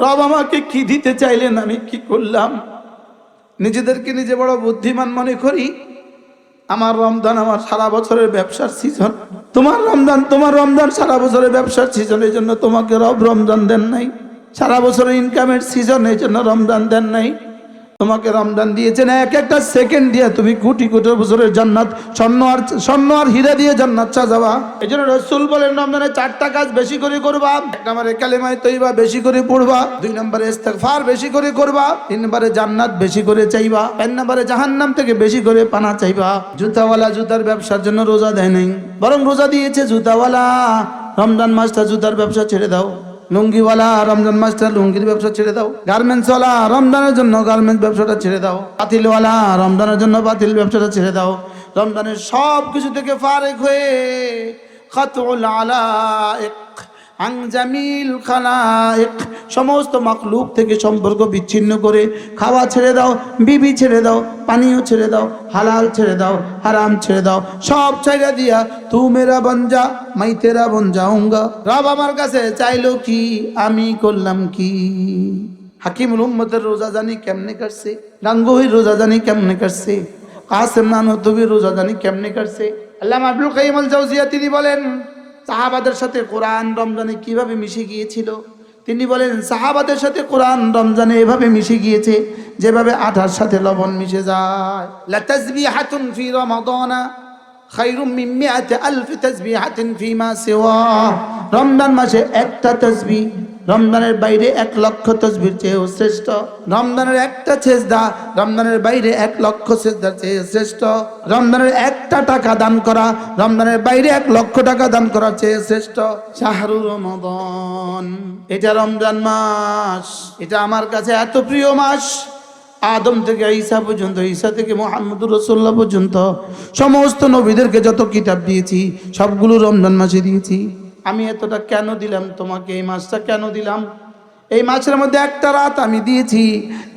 রব আমাকে কি দিতে চাইলেন, আমি কি করলাম? নিজেদেরকে নিজে বড় বুদ্ধিমান মনে করি। আমার রমজান আমার সারা বছরের ব্যবসার সিজন, তোমার রমজান সারা বছরের ব্যবসার সিজন, এই জন্য তোমাকে রব রমজান দেন নাই। সারা বছরের ইনকামের সিজন, এই জন্য রমজান দেন নাই। তোমাকে রমজান দিয়েছেন এক একটা সেকেন্ড দিয়ে তুমি কোটি কোটি বছরের জান্নাত, স্বর্ণ আর হীরা দিয়ে জান্নাত সাজাবা। এই জন্য রাসূল বলেন রমজানে 4টা কাজ বেশি করে করবা। 1 নম্বরে কালেমায়ে তয়্যিবা বেশি করে পড়বা, 2 নম্বরে ইস্তিগফার বেশি করে করবা, 3 নম্বরে জান্নাত বেশি করে চাইবা, 4 নম্বরে জাহান্নাম থেকে বেশি করে পানা চাইবা। জুতাওয়ালা জুতার ব্যবসার জন্য রোজা দেয় নাই, বরং রোজা দিয়েছে জুতাওয়ালা। রমজান মাসটা জুতার ব্যবসা ছেড়ে দাও। লুঙ্গিওয়ালা রমজান মাসটা লুঙ্গির ব্যবসা ছেড়ে দাও। গার্মেন্টসওয়ালা রমজানের জন্য গার্মেন্টস ব্যবসাটা ছেড়ে দাও। পাতিলওয়ালা রমজানের জন্য পাতিল ব্যবসাটা ছেড়ে দাও। রমজানের সব কিছু থেকে ফারেক হয়ে খাতুল আলাইক আন জামিল খালাইক, সমস্ত মাখলুক থেকে সম্পর্ক বিচ্ছিন্ন করে খাওয়া ছেড়ে দাও, বিবি ছেড়ে দাও, পানীয় ছেড়ে দাও, হালাল ছেড়ে দাও, হারাম ছেড়ে দাও, সব ছেড়ে দিয়া তু মেরা বনজা মাই তেরা বন যাউঙ্গা। রব আমার কাছে চাইলো কি, আমি করলাম কি? হাকিমুল উম্মতের রোজা জানি কেমনে কাটছে, গাঙ্গুহির রোজা জানি কেমনে কাটছে, কাসেম নানতুবির রোজা জানি কেমনে কাটছে। আল্লামা আবুল কাইয়িম আল জাওজিয়া তিনি বলেন সাহাবাদের সাথে কোরআন রমজানে কিভাবে মিশে গিয়েছিল। তিনি বলেন সাহাবাদের সাথে কোরআন রমজানে এভাবে মিশে গিয়েছে যেভাবে আটার সাথে লবণ মিশে যায়। লা তাসবিহাতুন ফি রমাদানা খায়রুম মিন মিআতি আলফি তাসবিহাতিন ফিমা সিওয়া। রমজান মাসে একটা তাসবিহ রমজানের বাইরে 1,00,000 তাসবিহর চেয়েও শ্রেষ্ঠ। রমজানের একটা সেজদা রমজানের বাইরে 1,00,000 সেজদার চেয়ে শ্রেষ্ঠ। রমজানের একটা টাকা দান করা রমজানের বাইরে 1,00,000 টাকা দান করার চেয়ে শ্রেষ্ঠ। শাহরু রমাদান, এটা রমজান মাস, এটা আমার কাছে এত প্রিয় মাস। আদম থেকে ঈসা পর্যন্ত, ঈসা থেকে মুহাম্মদুর রাসূলুল্লাহ পর্যন্ত সমস্ত নবীদেরকে যত কিতাব দিয়েছি সবগুলো রমজান মাসে দিয়েছি। আমি এতটা কেন দিলাম তোমাকে, এই মাসটা কেন দিলাম? এই মাসের মধ্যে একটা রাত আমি দিয়েছি।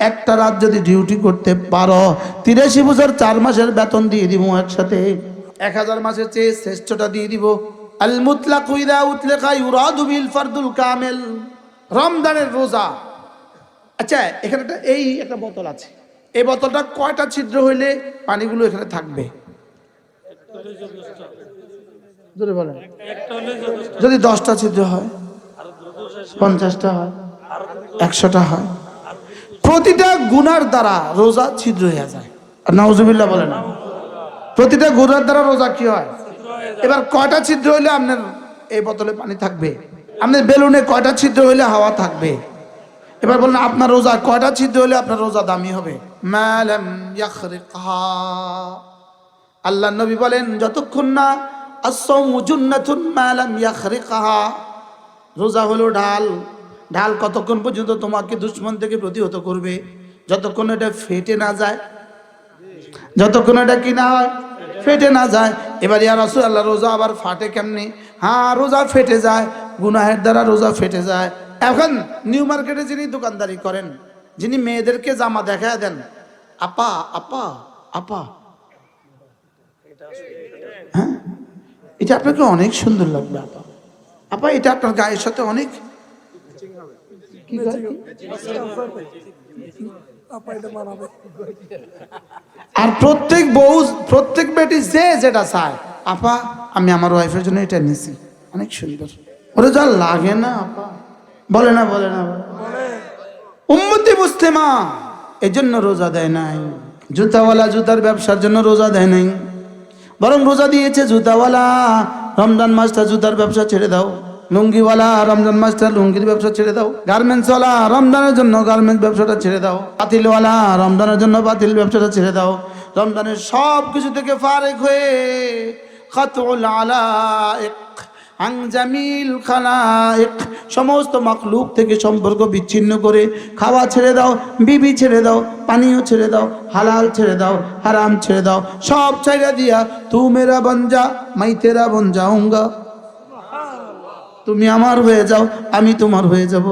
একটা রাত যদি ডিউটি করতে পারো 83 বছর 4 মাসের বেতন দিয়ে দিব একসাথে। 1000 মাসের চেয়ে শ্রেষ্ঠটা দিয়ে দিব। আল মুতলাকু ইযা উতলিকা ইউরাদু বিল ফারদুল কামিল। রমজানের রোজা। আচ্ছা, এখানে একটা বোতল আছে, এই বোতলটা কয়টা ছিদ্র হইলে পানিগুলো এখানে থাকবে? যদি 10টা ছিদ্র হয়, 50টা হয়, 100টা হয়, প্রতিটা গুনার দ্বারা রোজা ছিদ্র হয়ে যায়। আর নাউজুবিল্লাহ বলে না, প্রতিটা গুনার দ্বারা রোজা কি হয়? এবার কয়টা ছিদ্র হইলে আপনার এই বোতলে পানি থাকবে? আপনার বেলুনে কয়টা ছিদ্র হইলে হাওয়া থাকবে? এবার বলেন আপনার রোজা কয়টা ছিদ্র হইলে আপনার রোজা দামি হবে? মালাম ইয়াখরিকহা। আল্লাহ নবী বলেন যতক্ষণ না as-sawmu junnatun ma lam yakhriqaha, রোজা হলো ঢাল। ঢাল কতক্ষণ পর্যন্ত তোমাকে দুশমন থেকে প্রতিহত করবে? যতক্ষণ এটা ফেটে না যায়, যতক্ষণ এটা কি না হয়, ফেটে না যায়। এবার ইয়া রাসূলুল্লাহ রোজা আবার ফাটে কেমনে? হ্যাঁ, রোজা ফেটে যায়, গুনাহের দ্বারা রোজা ফেটে যায়। এখন নিউ মার্কেটে যিনি দোকানদারি করেন, যিনি মেয়েদেরকে জামা দেখায় দেন, আপা আপা আপা, হ্যাঁ এটা আপনাকে অনেক সুন্দর লাগবে আপা, আপা এটা আপনার গায়ের সাথে অনেক আর প্রত্যেক বেটি যে যেটা চায়, আপা আমি আমার ওয়াইফের জন্য এটা নিছি, অনেক সুন্দর, ওরা যা লাগে না আপা, বলে না উম্মতি মুসলিমা এই জন্য রোজা দেয় নাই। জুতাওয়ালা জুতার ব্যবসার জন্য রোজা দেয় নাই, বরং রোজা দিয়েছে জুতাওয়ালা। রমজান মাসটা জুতার ব্যবসা ছেড়ে দাও। লুঙ্গিওয়ালা রমজান মাসটা লুঙ্গির ব্যবসা ছেড়ে দাও। গার্মেন্টসওয়ালা রমজানের জন্য গার্মেন্টস ব্যবসাটা ছেড়ে দাও। পাতিলওয়ালা রমজানের জন্য পাতিল ব্যবসাটা ছেড়ে দাও। রমজানের সব কিছু থেকে ফারেক হয়ে খাতুল আলাইক আন জামিল খালাইক, সমস্ত মাখলুক থেকে সম্পর্ক বিচ্ছিন্ন করে খাওয়া ছেড়ে দাও, বিবি ছেড়ে দাও, পানীয় ছেড়ে দাও, হালাল ছেড়ে দাও, হারাম ছেড়ে দাও, সব ছেড়ে দিয়া তু মেরা বনজা মাই তেরা বন যাউঙ্গা। তুমি আমার হয়ে যাও, আমি তোমার হয়ে যাব।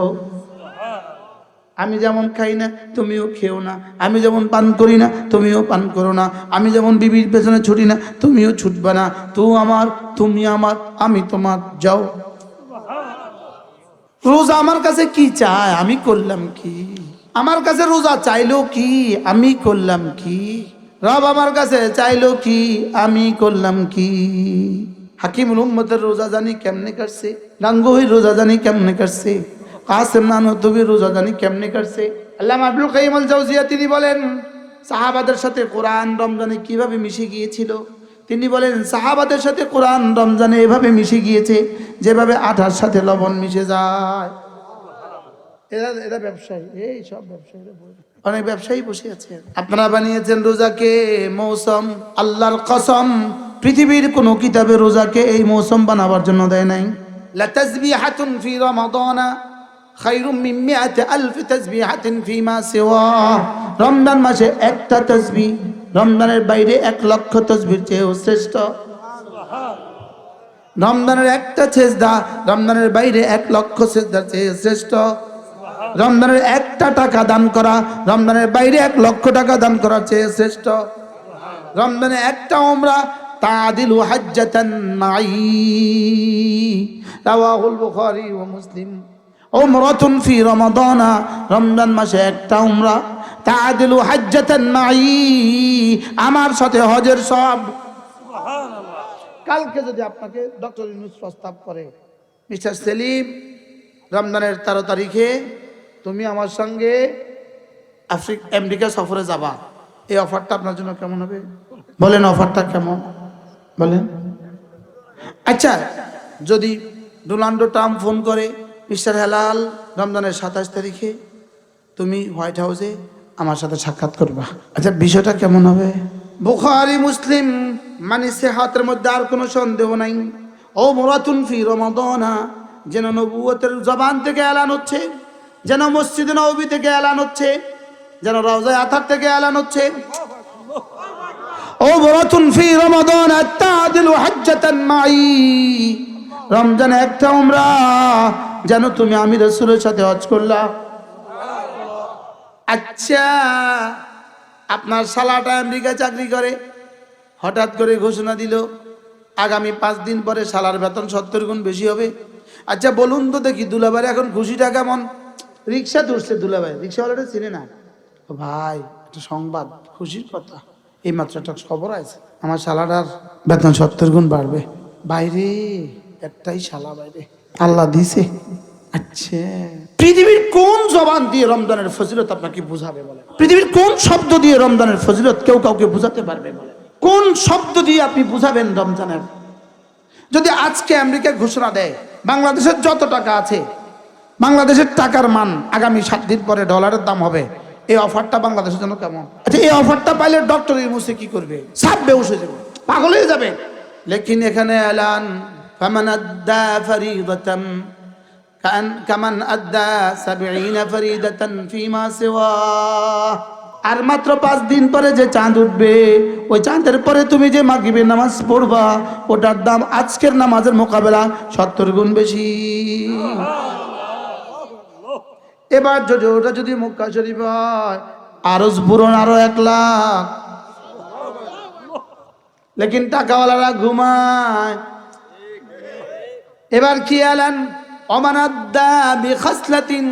আমি যেমন খাই না তুমিও খেও না, আমি যেমন পান করি না তুমিও পান করো না, আমি যেমন বিবির পেছনে ছুটি না তুমিও ছুটবে না। তুই আমার, তুমি আমার, আমি তোমার, যাও। রোজা আমার কাছে কি চায়, আমি করলাম কি? আমার কাছে রোজা চাইলো কি, আমি করলাম কি? রব আমার কাছে চাইলো কি, আমি করলাম কি? হাকিমুল উম্মতের রোজা জানি কেমনে কাটছে, গাঙ্গুহির রোজা জানি কেমনে কাটছে, কাসেম নানতুবির রোজা জানি কেমনে কাটছে। আল্লামা ইবনুল কাইয়িম আল জাওজিয়া তিনি বলেন সাহাবাদের সাথে কোরআন রমজানে কিভাবে মিশে গিয়েছিল। তিনি বলেন সাহাবাদের সাথে কোরআন রমজানে এভাবে মিশে গিয়েছে যেভাবে আটার সাথে লবণ মিশে যায়। এরা ব্যবসায়ী, এই সব ব্যবসায়ীরা অনেক ব্যবসায়ী বসে আছে। আপনারা বানিয়েছেন রোজাকে মৌসুম, আল্লাহর কসম পৃথিবীর কোন কিতাবে রোজাকে এই মৌসুম বানাবার জন্য দেয় নাই। লা তাসবিহাতুন ফি রমাদানা খায়রুম মিন মিআতি আলফ তাসবিহাতিন ফিমা সিওয়া। রমজান মাসে একটা তাসবিহ রমজানের বাইরে 1,00,000 তাসবিহর চেয়েও শ্রেষ্ঠ। রমজানের একটা সেজদা রমজানের বাইরে 1,00,000 সেজদার চেয়ে শ্রেষ্ঠ। রমজানের একটা টাকা দান করা রমজানের বাইরে 1,00,000 টাকা দান করার চেয়ে শ্রেষ্ঠ। রমজানে একটা উমরা তাআদিলু হাজ্জাতান মাই, রাওয়াহুল বুখারী ওয়া মুসলিম। উমরাতুন ফি রমাদানা, রমজান মাসে একটা উমরা তাআদিলু হাজ্জাতান মাই, আমার সাথে হজের সব। সুবহানাল্লাহ। কালকে যদি আপনাকে ডক্টর ইউনূস প্রস্তাব করে, মিস্টার সেলিম রমজানের 13 তারিখে তুমি আমার সঙ্গে আমেরিকা সফরে যাবা, এই অফারটা আপনার জন্য কেমন হবে? বলেন অফারটা কেমন বলেন। আচ্ছা, যদি ডোনাল্ড ট্রাম্প ফোন করে, মিস্টার হেলাল রমজানের 27 তারিখে তুমি হোয়াইট হাউসে আমার সাথে সাক্ষাৎ করবা, আচ্ছা বিষয়টা কেমন হবে? বুখারী মুসলিম মানে সেহাতের মধ্যে আর কোনো সন্দেহ নাই। ও মুরাতুন ফি রমাদানা, যেন নবুয়তের জবান থেকে এলান হচ্ছে, যেন মসজিদে নববী থেকে এলান হচ্ছে, যেন রওজায়ে আতহার থেকে এলান হচ্ছে। ও মুরাতুন ফি রমাদানা তাআদিলু হাজ্জাতান মাই, রমজানে একটা উমরা যেন তুমি আমি রাসূলের সাথে হজ করলা। আচ্ছা, আপনার শালাটা আমেরিকা চাকরি করে, হঠাৎ করে ঘোষণা দিল আগামী 5 দিন পরে শালার বেতন 70 গুণ বেশি হবে। আচ্ছা বলুন তো দেখি দুলাভাই এখন খুশিটা কেমন? রিক্সা ধরছে দুলাভাই, রিক্সাওয়ালাটা চিনে না। ও ভাই একটা সংবাদ, খুশির কথা, এই মাত্র একটা খবর আছে, আমার শালাটার বেতন 70 গুণ বাড়বে। বাইরে একটাই শালা, বাইরে আল্লাহ দিছে। আচ্ছা, পৃথিবীর কোন জবান দিয়ে রমজানের ফজিলত আপনাকে বুঝাবে বলে? পৃথিবীর কোন শব্দ দিয়ে রমজানের ফজিলত কেউ কাউকে বুঝাতে পারবে বলে? কোন শব্দ দিয়ে আপনি বুঝাবেন রমজানের? যদি আজকে আমেরিকা ঘোষণা দেয় বাংলাদেশের যত টাকা আছে, বাংলাদেশের টাকার মান আগামী 7 দিন পরে ডলারের দাম হবে, এই অফারটা বাংলাদেশের জন্য কেমন? আচ্ছা এই অফারটা পাইলে ডক্টর ইউনূস কি করবে? সব বেহুশ হয়ে যাবে, পাগল হয়ে যাবে। লেকিন এখানে এলান ফামান আদ্দা ফরিদাতাম কামান আদ্দা 70 ফরিদাতান ফিমা সিওয়া। আর মাত্র 5 দিন পরে যে চাঁদ উঠবে, ওই চাঁদের পরে তুমি যে মাগরিবের নামাজ পড়বা, ওটার দাম আজকের নামাজের মোকাবেলা 70 গুণ বেশি। এবার যদি ওটা যদি মক্কা শরীফ হয়, আরজ পূরণ আরো 1 লাখ। লেকিন টাকাওয়ালারা ঘুমায়। এবার কি এলান ওমান আদ্দা বিখাসলাতিন,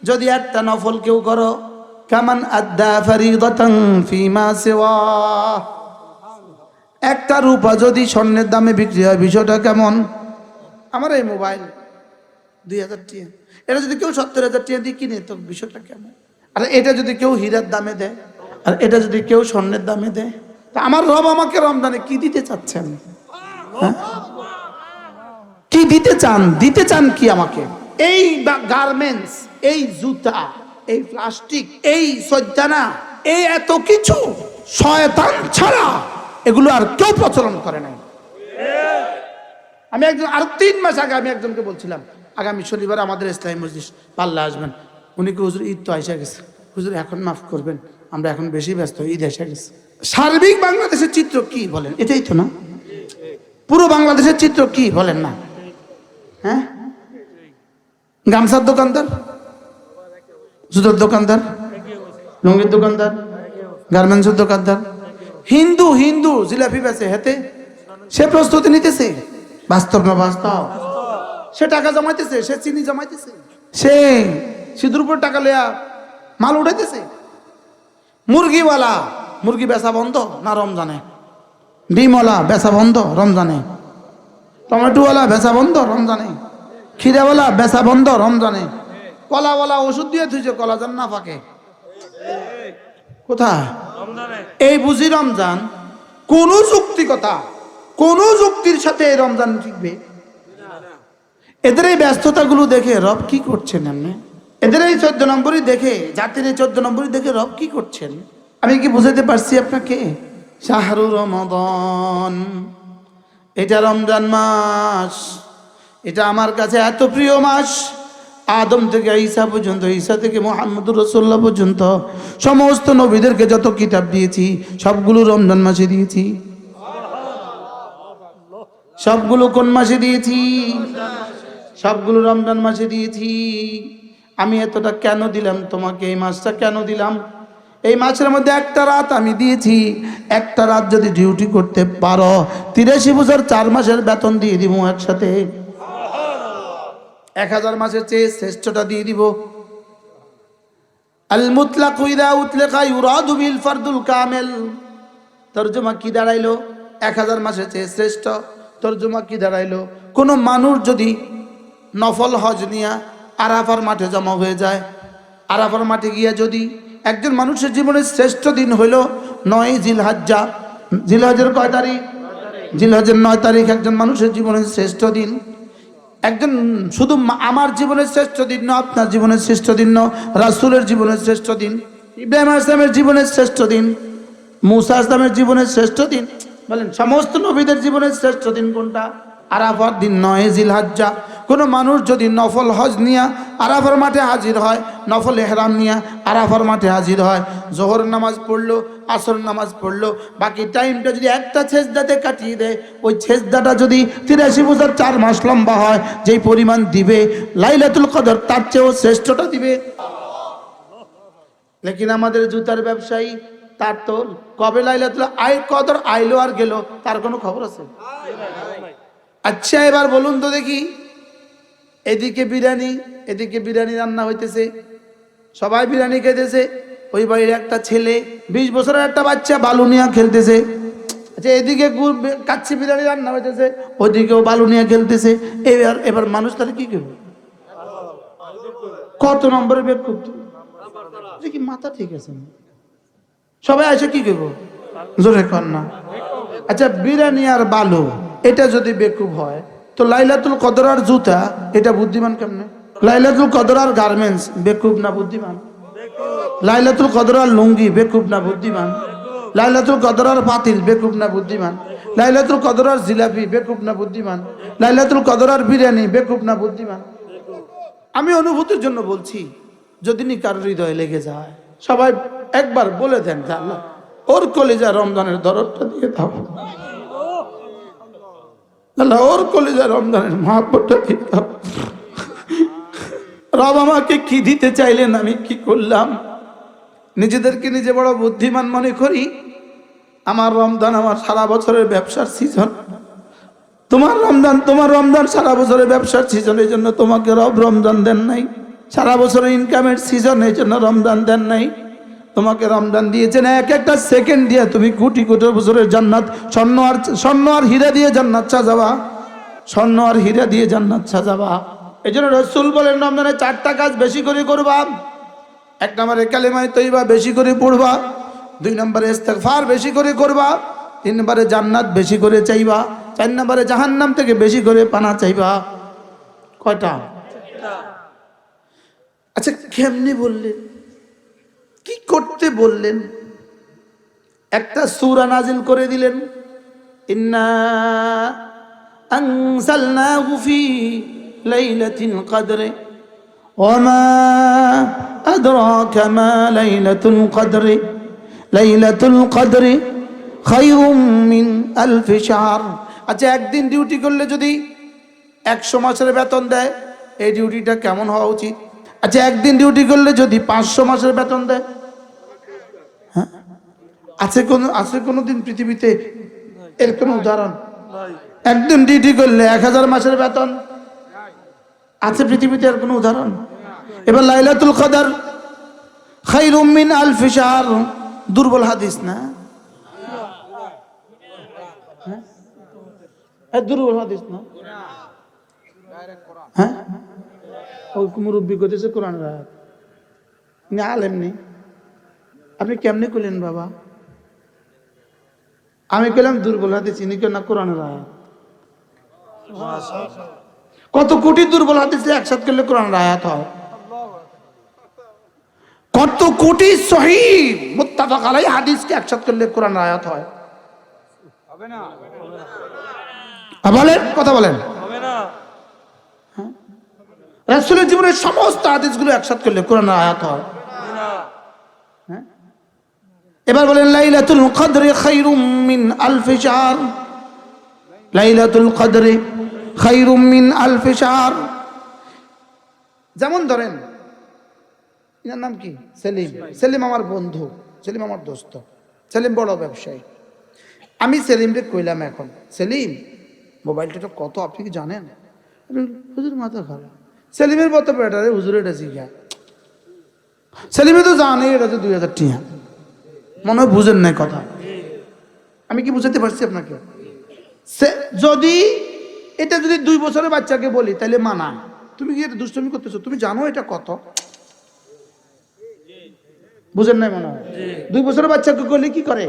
যদি একটা নফল কেউ করো, কামান আদ্দা ফরিদাতান ফিমা সিওয়া, একটা রূপা যদি স্বর্ণের দামে বিক্রি হয়, বিষয়টা কেমন? আমার এই মোবাইল 2000 টাকা, এটা যদি কেউ 70,000 টাকা দিয়ে কিনে, তো বিষয়টা কেমন? আর এটা যদি কেউ হীরার দামে দেয়, আর এটা যদি কেউ স্বর্ণের দামে দেয়, তা আমার রব আমাকে রমজানে কি দিতে চাচ্ছেন? কি দিতে চান? দিতে চান কি আমাকে? এই গার্মেন্টস, এই জুতা, এই প্লাস্টিক, এই সজ্জানা, এই এত কিছু শয়তান ছাড়া এগুলো আর কেউ প্রচলন করে নাই। আমি একজন আর 3 মাস আগে আমি একজনকে বলছিলাম আগামী শনিবার আমাদের ইসলামী মজলিস পাল্লা আসবেন। উনি কি হুজুর ঈদ তো এসে গেছে, হুজুর এখন মাফ করবেন, আমরা এখন বেশি ব্যস্ত, ঈদ এসে গেছে। সার্বিক বাংলাদেশের চিত্র কি বলেন? এটাই তো না? পুরো বাংলাদেশের চিত্র কি বলেন না? হ্যাঁ, গামছার দোকানদার, জুতোর দোকানদার, লুঙ্গির দোকানদার, গার্মেন্টসের দোকানদার, হিন্দু হিন্দু জিলাপি বেচে হেতে সে প্রস্তুতি নিতেছে। বাস্তব না বাস্তব? সে টাকা জমাইতেছে, সে চিনি জমাইতেছে। সে সিঁদুর উপর টাকা লইয়া মাল উঠাইতেছে। মুরগিওয়ালা মুরগি বেচা বন্ধ না রমজানে? ডিমওয়ালা বেচা বন্ধ রমজানে? টমেটোওয়ালা বেচা বন্ধ রমজানে? খিরাওয়ালা বেচা বন্ধ রমজানে? কলাওয়ালা ওষুধ দিয়ে থুইছে কলা যেন না পাকে। কোথায়? এই বুঝি রমজান? কোন যুক্তিকতা, কোন যুক্তির সাথে এই রমজান টিকবে? এদের এই ব্যস্ততাগুলো দেখে রব কি করছেন? এমনি এদের এই 14 নম্বরই দেখে, জাতির এই 14 নম্বরই দেখে রব কি করছেন? আমি কি বুঝাতে পারছি আপনাকে? শাহরু রমাদান, এটা রমজান মাস, এটা আমার কাছে এত প্রিয় মাস। আদম থেকে ঈসা পর্যন্ত, ঈসা থেকে মুহাম্মদুর রাসূলুল্লাহ পর্যন্ত সমস্ত নবীদেরকে যত কিতাব দিয়েছি সবগুলো রমজান মাসে দিয়েছি। সবগুলো কোন মাসে দিয়েছি? সবগুলো রমজান মাসে দিয়েছি। আমি এতটা কেন দিলাম তোমাকে? এই মাসটা কেন দিলাম? এই মাসের মধ্যে একটা রাত আমি দিয়েছি। একটা রাত যদি ডিউটি করতে পারো 83 বছর 4 মাসের বেতন দিয়ে দিব একসাথে। 1000 মাসের চেয়ে শ্রেষ্ঠটা দিয়ে দিব। আল মুতলাকু ইযা উতলিকা ইউরাদু বিল ফারদুল কামিল। তরজমা কি দাঁড়াইলো? 1000 মাসের চেয়ে শ্রেষ্ঠ। তরজমা কি দাঁড়াইলো? কোন মানুষ যদি নফল হজ নিয়া আরাফার মাঠে জমা হয়ে যায়, আরাফার মাঠে গিয়া যদি একজন মানুষের জীবনের শ্রেষ্ঠ দিন হইল 9 জিলহজ্জা। জিলহজের কয় তারিখ? জিলহজের 9 তারিখ একজন মানুষের জীবনের শ্রেষ্ঠ দিন। একজন শুধু আমার জীবনের শ্রেষ্ঠ দিন না, আপনার জীবনের শ্রেষ্ঠ দিন না, রাসূলের জীবনের শ্রেষ্ঠ দিন, ইব্রাহিম আলাইহিস সালামের জীবনের শ্রেষ্ঠ দিন, মুসা আলাইহিস সালামের জীবনের শ্রেষ্ঠ দিন। বলেন সমস্ত নবীদের জীবনের শ্রেষ্ঠ দিন কোনটা? আরাফার দিন 9 জিলহজ্জা। কোনো মানুষ যদি নফল হজ নিয়ে আরাফার মাঠে হাজির হয়, নফল এহরাম নিয়ে আরাফার মাঠে হাজির হয়, জোহর নামাজ পড়লো, আসর নামাজ পড়লো, বাকি টাইমটা যদি একটা সেজদাতে কাটিয়ে দেয়, ওই সেজদাটা যদি 83 বছর 4 মাস লম্বা হয়, যেই পরিমাণ দিবে লাইলাতুল কদর তার চেয়েও শ্রেষ্ঠটা দিবে। লেকিন আমাদের জুতার ব্যবসায়ী, তার তো কবে লাইলাতুল কদর আইলো আর গেল তার কোনো খবর আছে? আচ্ছা এবার বলুন তো দেখি, এদিকে বিরিয়ানি রান্না হইতেছে, সবাই বিরিয়ানি খেতেছে, ওই বাড়ির একটা ছেলে 20 বছরের একটা বাচ্চা বালু নিয়ে খেলতেছে। আচ্ছা এদিকে কাচ্চি বিরিয়ানি রান্না হইতেছে, ওইদিকেও বালু নিয়ে খেলতেছে। এবার মানুষ তাহলে কি করবে? কত নম্বরের বেকুব? কি মাথা ঠিক আছে? সবাই এসে কি করবো? জোরে কর না। আচ্ছা বিরিয়ানি আর বালু এটা যদি বেকুব হয়, তো লাইলাতুল কদর আর জুতা এটা বুদ্ধিমান কেমনে? লাইলাতুল কদর আর গার্মেন্টস বেকুব না বুদ্ধিমান? লাইলাতুল কদর আর লুঙ্গি বেকুব না বুদ্ধিমান? লাইলাতুল কদর আর পাতিল বেকুব না বুদ্ধিমান? লাইলাতুল কদর আর জিলাপি বেকুব না বুদ্ধিমান? লাইলাতুল কদর আর বিরিয়ানি বেকুব না বুদ্ধিমান? আমি অনুভূতির জন্য বলছি, যদি কার হৃদয়ে লেগে যায় সবাই একবার বলে দেন যে আল্লাহ ওর কলিজা রমজানের দরদটা দিয়ে দাও, আল্লাহ ওর কলিজা রমজানের মহব্বতটা দিয়ে দাও। রব আমাকে কি দিতে চাইলেন, আমি কি করলাম? নিজেদেরকে নিজে বড় বুদ্ধিমান মনে করি। আমার রমজান আমার সারা বছরের ব্যবসার সিজন। তোমার রমজান সারা বছরের ব্যবসার সিজন, এই জন্য তোমাকে রব রমজান দেন নাই। সারা বছরের ইনকামের সিজন, এই জন্য রমজান দেন নাই। তোমাকে রমজান দিয়েছেন এক একটা সেকেন্ড দিয়ে তুমি কোটি কোটি বছরের জান্নাত, স্বর্ণ আর হীরা দিয়ে জান্নাত সাজাবা, স্বর্ণ আর হীরা দিয়ে জান্নাত সাজাবা। এই জন্য রাসূল বলেন রমজানে 4টা কাজ বেশি করে করবা। 1 নম্বরে কালেমায়ে তয়্যিবা বেশি করে পড়বা, 2 নম্বরে ইস্তেগফার বেশি করে করবা, 3 নম্বরে জান্নাত বেশি করে চাইবা, 4 নম্বরে জাহান্নাম থেকে বেশি করে পানা চাইবা। কয়টা? আচ্ছা কেমনি বললেন, কি করতে বললেন? একটা সূরা নাজিল করে দিলেন, ইন্না আনজালনাহু ফি লাইলাতিল কদর ওয়া মা আদরাকা মা লাইলাতুল কদর লাইলাতুল কদর খায়রুম মিন আলফ শাহর। আচ্ছা একদিন ডিউটি করলে যদি 100 মাসের বেতন দেয়, এই ডিউটিটা কেমন হওয়া উচিত? আচ্ছা একদিন ডিউটি করলে যদি 500 মাসের বেতন দেয়, হ্যাঁ আছে কোনো দিন পৃথিবীতে এর কোনো উদাহরণ? একদিন ডিউটি করলে 1000 মাসের বেতন আছে পৃথিবীতে এর কোনো উদাহরণ? এবার লাইলাতুল কদর খায়রুম মিন আলফি শাহর, দুর্বল হাদিস না? হ্যাঁ, দুর্বল হাদিস না? হ্যাঁ, ওই মুরব্বী কইতেছে কোরআনের আয়াত, না আলেম নেই। আপনি কেমনে কইলেন বাবা? আমি কইলাম দুর্বল হাদিস, ইনি কেন না কোরআনের আয়াত। কত কোটি দুর্বল হাদিস একসাথ করলে কোরআনের আয়াত হয়? কত কোটি সহিহ মুত্তাফাক আলাইহি হাদিসকে একসাথ করলে কোরআনের আয়াত হয়? হবে না। বলেন, কথা বলেন। হবে না। রাসূলের জীবনের সমস্ত হাদিসগুলো একসাথ করলে কোরআনের আয়াত হয়? হ্যাঁ। এবার বলেন লাইলাতুল কদরে খায়রুম মিন আলফি শাহর, লাইলাতুল কদরে খায়রুম মিন আলফি শাহর। যেমন ধরেন, এর নাম কি? সেলিম। সেলিম আমার বন্ধু, সেলিম আমার দোস্ত, সেলিম বড় ব্যবসায়ী। আমি সেলিমকে কইলাম, এখন সেলিম মোবাইলটা কত আপনি কি জানেন? হুজুর মাথা খারাপ। সেলিমের মতো ব্যাটারে হুজুর এটা শিখা, সেলিমে তো জানে এটা তো 2000 টাকা। মনে হয় বুঝেন নাই কথা। আমি কি বুঝাতে পারছি আপনাকে? যদি এটা যদি 2 বছরের বাচ্চাকে বলি তাহলে মানা, তুমি কি এটা দুষ্টমি করতেছো? তুমি জানো এটা কত? বুঝেন নাই মনে হয়? 2 বছরের বাচ্চাকে বলি কি করে?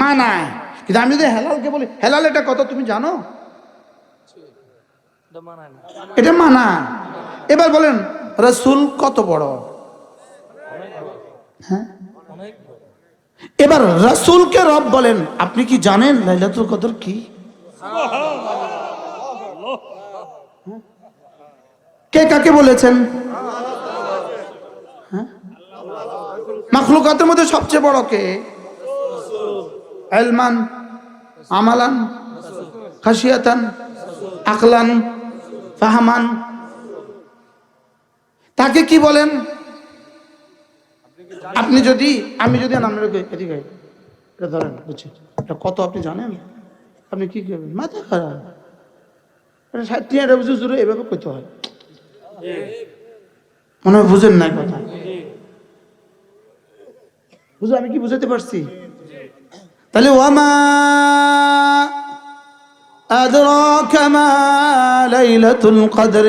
মানায়। কিন্তু আমি যদি হেলালকে বলি, হেলাল এটা কত তুমি জানো? এটা মানা। এবার বলেন রাসূল কত বড়? হ্যাঁ, এবার রাসূলকে রব বলেন, আপনি কি জানেন লাইলাতুল কদর কি? কে কাকে বলেছেন? হ্যাঁ, মাখলুকাতের মধ্যে সবচেয়ে বড় কে? ইলমান, আমালান, খাশিয়াতান, আকলান, ফাহমান। তাকে কি বলেন? আপনি যদি, আমি যদি আপনাকে এদিকে এটা ধরেন, বুঝছি এটা কত আপনি জানেন? আপনি কি করবেন? মাথা খারাপ। এটা 60 টাকা বুঝে জুড়ে এভাবে করতে হয়। মনে হয় বুঝেন নাই কথা। বুঝো আমি কি বুঝাতে পারছি? তাহলে ওয়ামা আদরাকা মা লাইলাতুল কদর।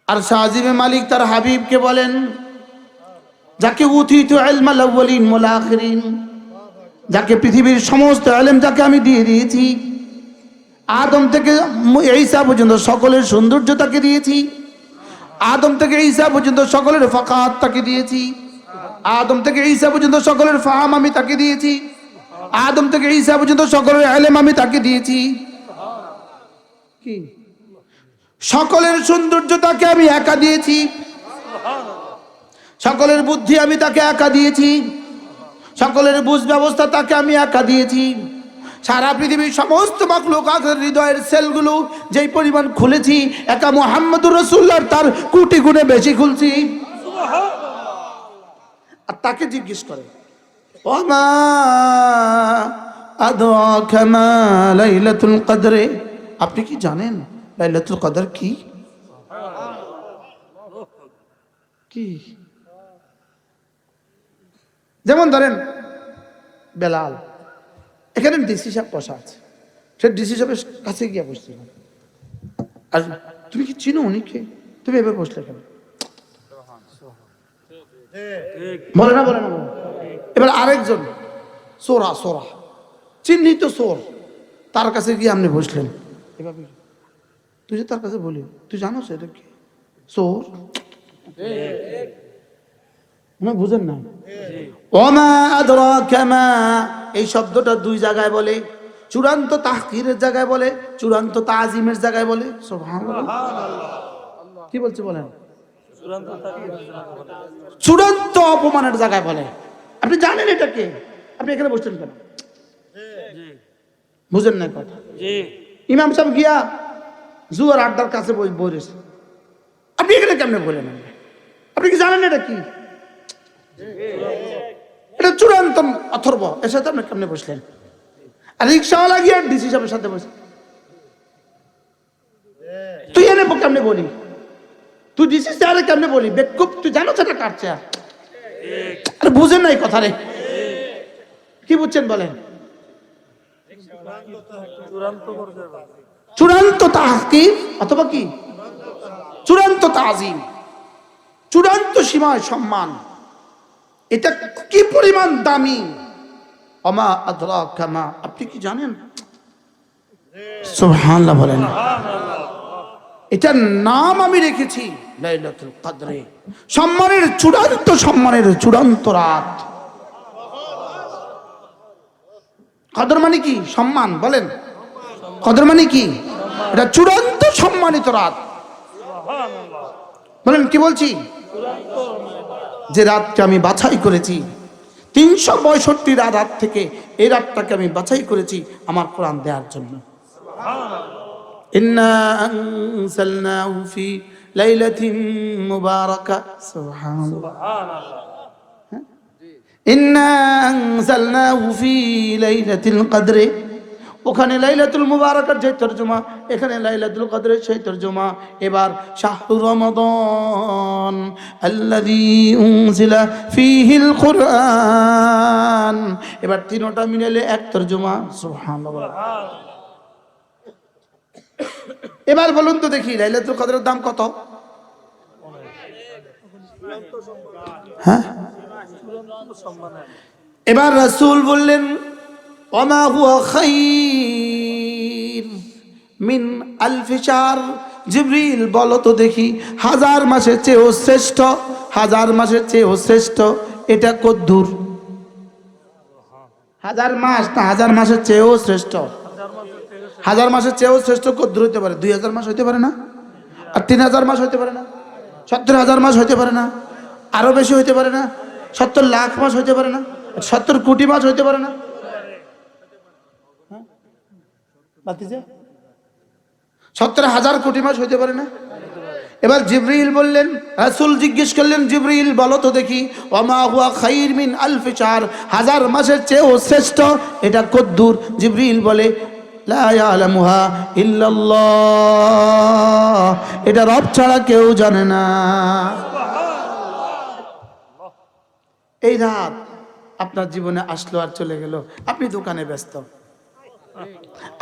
আর শাহজিবে মালিক তার হাবিবকে বলেন, যাকে উতিতু ইলমাল আউয়ালিন ওয়াল আখিরিন, যাকে পৃথিবীর সমস্ত ইলম যাকে আমি দিয়ে দিয়েছি, আদম থেকে ঈসা পর্যন্ত সকলের সৌন্দর্য তাকে দিয়েছি, আদম থেকে ঈসা পর্যন্ত সকলের ফাকাত তাকে দিয়েছি, আদম থেকে ঈসা পর্যন্ত সকলের ফাহাম আমি তাকে দিয়েছি, আদম থেকে ঈসা পর্যন্ত সকলের ইলম আমি তাকে দিয়েছি। কি সকলের সৌন্দর্য তাকে আমি একা দিয়েছি, সকলের বুদ্ধি আমি তাকে একা দিয়েছি, সকলের বুঝ ব্যবস্থা তাকে আমি একা দিয়েছি। সারা পৃথিবীর সমস্ত মাখলুকাতের হৃদয়ের সেলগুলো যেই পরিমাণ খুলেছি, একা মুহাম্মদুর রাসূলুল্লাহর তার কোটি গুণে বেশি খুলছি। আর তাকে জিজ্ঞেস করে, ওমা আদরাকা মা লাইলাতুল কদর, আপনি কি জানেন লাইলাতুল কদর কি? কি? যেমন ধরেন বেলাল, এখানে ডিসি সাহেব বসা আছে, সে ডিসি সাহেবের কাছে গিয়ে বসছিল। আর তুমি কি চিনো উনিকে? তুমি এভাবে বসলে কেন? বলে না, বলে না, বলে। এবার আরেকজন সোরা, সোরা চিহ্নিত সোর, তার কাছে গিয়ে আপনি বসলেন এভাবে। তুই যে তার কাছে বলি, তুই জানো এটা কি সোর? না বুঝেন না? ওমা আদরাকা মা, এই শব্দটা 2 জায়গায় বলে, চূড়ান্ত তাহকিরের জায়গায় বলে, চূড়ান্ত তাজিমের জায়গায় বলে। সুবহানাল্লাহ। কি বলছে বলেন? চূড়ান্ত অপমানের জায়গায় বলে। আপনি জানেন এটা কে? আপনি এখানে বসছেন কেন? বুঝেন না কথা? ইমাম সাহেব গিয়া জুয়ার আড্ডার কাছে বসেছে, আপনি এখানে কেমনে বলেন? আপনি কি জানেন এটা কি? এটা চূড়ান্ত অথর্ব, এর সাথে আপনি কেমনে বসলেন? আর রিক্সাওয়ালা গিয়ে ডিসি সাহেবের সাথে বসে, তুই এনে কেমনে বলি? তুই ডিসি চেয়ারে কেমনে বলি বেকুব, তুই জানো সেটা কার চেয়ার? আরে বুঝেন নাই কথা রে, কি বুঝছেন বলেন? চূড়ান্ত তাহকিম অথবা কি চূড়ান্ত তাজিম, চূড়ান্ত সীমায় সম্মান, এটা কি পরিমাণ দামি। ওমা আদরাকা মা, আপনি কি জানেন? সুবহানাল্লাহ বলেন। এটার নাম আমি রেখেছি লাইলাতুল কদরে, সম্মানের চূড়ান্ত, সম্মানের চূড়ান্ত রাত। কদর মানে কি? সম্মান। বলেন কদর মানে কি? এটা চূড়ান্ত সম্মানিত রাত। বলেন কি বলছি? যে রাতকে আমি বাছাই করেছি 365 রাত থেকে এই রাতটাকে আমি বাছাই করেছি আমার কোরআন দেওয়ার জন্য। ইন্না আনসালনাহু ফি লাইলাতিন মুবারাকা, সুবহানাল্লাহ। ইন্না আনসালনাহু ফি লাইলাতিল কদরে, ওখানে লাইলাতুল মুবারাকার যে তরজমা, এখানে লাইলাতুল কদরের সেই তরজমা। এবার শাহরু রমাদান আল্লাযী উনজিলা ফীহিল কুরআন, এবার তিনটা মিলালে এক তরজমা। সুবহানাল্লাহ। এবার বলুন তো দেখি লাইলাতুল কদরের দাম কত? হ্যাঁ, এবার রাসূল বললেন ওমা হুয়া খাইর মিন আলফি শাহর। জিবরিল বলো তো দেখি, 1000 মাসের চেয়েও শ্রেষ্ঠ, 1000 মাসের চেয়েও শ্রেষ্ঠ এটা কদ্দূর? 1000 মাস না 1000 মাসের চেয়েও শ্রেষ্ঠ? 1000 মাসের চেয়েও শ্রেষ্ঠ কদ্দূর হইতে পারে? 2000 মাস হইতে পারে না? আর 3000 মাস হইতে পারে না? 70,000 মাস হইতে পারে না? আরো বেশি হইতে পারে না? 70 লাখ মাস হইতে পারে না? 70 কোটি মাস হইতে পারে না? 70,000 কোটি মাস হইতে পারে না? এবার জিবরিল বললেন, রাসূল জিজ্ঞেস করলেন, জিবরিল বলো তো দেখি ওমা হুয়া খাইর মিন আলফি শাহর, 1000 মাসের চেয়েও শ্রেষ্ঠ এটা কদ্দূর? জিবরিল বলে লা ইয়ালামুহা ইল্লাল্লাহ, এটা রব ছাড়া কেউ জানে না। এই রাত আপনার জীবনে আসলো আর চলে গেল, আপনি দোকানে ব্যস্ত,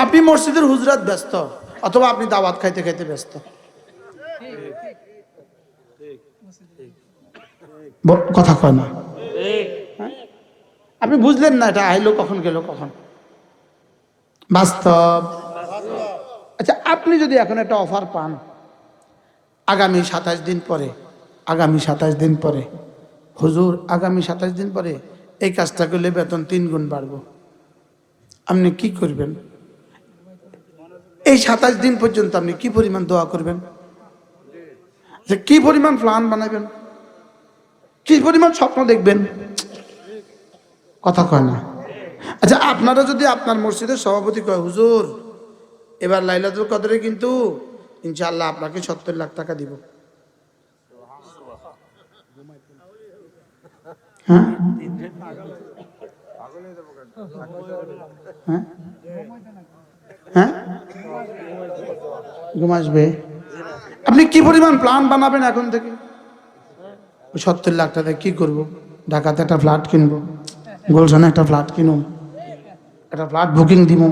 আপনি মসজিদের হুজরাত ব্যস্ত, অথবা আপনি দাওয়াত খাইতে খাইতে ব্যস্ত। কথা কয় না, আপনি বুঝলেন না এটা আইলো কখন গেল কখন। বাস্তব। আচ্ছা, আপনি যদি এখন একটা অফার পান আগামী 27 দিন পরে, আগামী 27 দিন পরে, হুজুর আগামী 27 দিন পরে এই কাজটা করলে বেতন 3 গুণ বাড়বো, আপনি কি করবেন? এই 27 দিন পর্যন্ত আপনি কি পরিমাণ দোয়া করবেন? কি পরিমাণ প্ল্যান বানাবেন? কি পরিমাণ স্বপ্ন দেখবেন? কথা কয় না। আচ্ছা, আপনারা যদি আপনার মসজিদের সভাপতি কয় হুজুর এবার লাইলাতুল কদরে কিন্তু ইনশাআল্লাহ আপনাকে 70 লাখ টাকা দিব, হ্যাঁ হ্যাঁ হ্যাঁ ঘুম আসবে, আপনি কি পরিমাণ প্ল্যান বানাবেন এখন থেকে? 70 লাখ টাকা কি করব? ঢাকাতে একটা ফ্ল্যাট কিনবো, গুলশানে একটা ফ্ল্যাট কিনুন, একটা ফ্ল্যাট বুকিং দিব,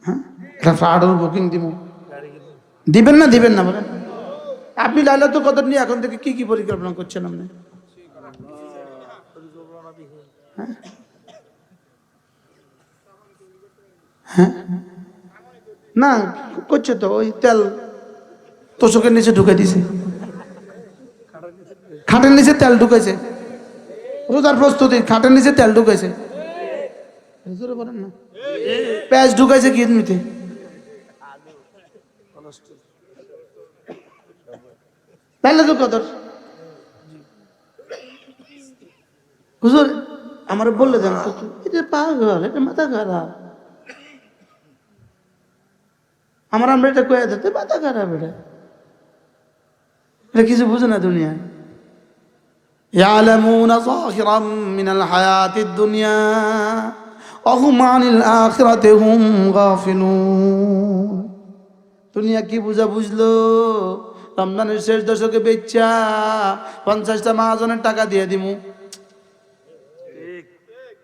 হ্যাঁ একটা ফ্ল্যাটের বুকিং দিব। দিবেন না দিবেন না বলেন? আপনি লাইলাতুল কদর নিয়ে এখন থেকে কি কি পরিকল্পনা করছেন আপনি? হ্যাঁ না করছে তো, ওই তেল তোষকের নিচে ঢুকে দিছে, খাটের নিচে তেল ঢুকেছে, রোজার প্রস্তুতি খাটের নিচে তেল ঢুকেছে, বলেন না পেঁয়াজ ঢুকাইছে কিডনিতে। লাইলাতুল কদর হুজুর আমার বললে দেন, এটা পাগল, এটা মাথা খারাপ, আমার আমরা এটা কয়ে দিতে মাথা খারাপ, এটা কিছু বুঝে না দুনিয়া। ইয়ালামুনা যাহিরাম মিনাল হায়াতিদ দুনিয়া ওয়া হুম আনিল আখিরাতি হুম গাফিলুন। দুনিয়া কি বুঝা বুঝলো, রমজানের শেষ দশকে বেচা 50টা মাহাজনের টাকা দিয়ে দিমু।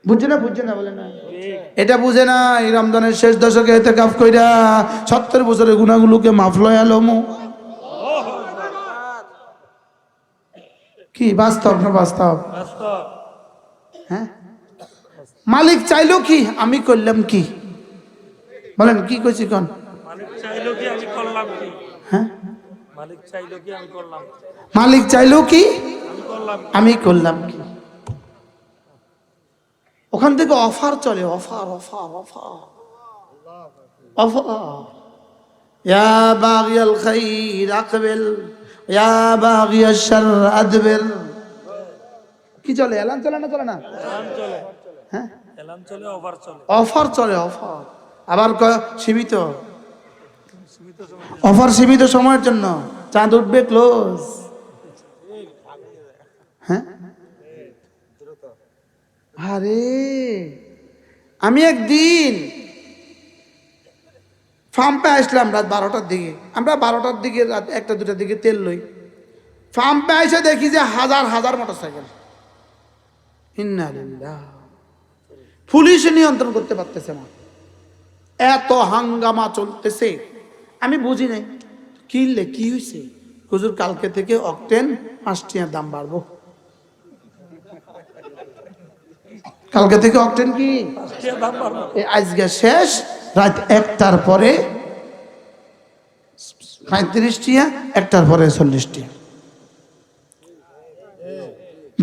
বুঝছে না বলে না, এটা বুঝে না। এই রমজানের শেষ দশকে ইতিকাফ কইরা 70 বছরের গুনাহগুলোকে মাফ লয়া লমু। কি বাস্তব না বাস্তব? হ্যাঁ, মালিক চাইলো কি, আমি করলাম কি? বলেন কি কইছি কোন? মালিক চাইলো কি, আমি করলাম কি? হ্যাঁ, মালিক চাইলো কি, আমি করলাম কি? মালিক চাইলো কি, আমি করলাম কি? আমি করলাম কি? ওখান থেকে অফার চলে, অফার অফার অফার অফার। ইয়া বাগিয়াল খাইর আকবিল, ইয়া বাগিয়াশ শার আদবির। কি চলে? এলান চলে না চলে না? এলান চলে, হ্যাঁ, এলান চলে, অফার চলে। অফার চলে, অফার। আবার সীমিত সীমিত সময়। অফার, সীমিত সময়ের জন্য। চাঁদ উঠবে ক্লোজ। হ্যাঁ, আরে আমি একদিন ফার্মে আসলাম রাত 12টার দিকে। আমরা 12টার দিকে, রাত 1টা 2টার দিকে তেল লই। ফার্মে এসে দেখি যে হাজার হাজার মোটরসাইকেল। ইন্না লিল্লাহ। পুলিশ নিয়ন্ত্রণ করতে পারতেছে না, এত হাঙ্গামা চলতেছে। আমি বুঝি নাই কিনলে কি হয়েছে। হুজুর কালকে থেকে অকটেন 5 টাকার দাম বাড়বো। কালকে থেকে অকটেন কি আজকে শেষ, রাত 1টার পরে 35 টাকা, 1টার পরে 40 টাকা।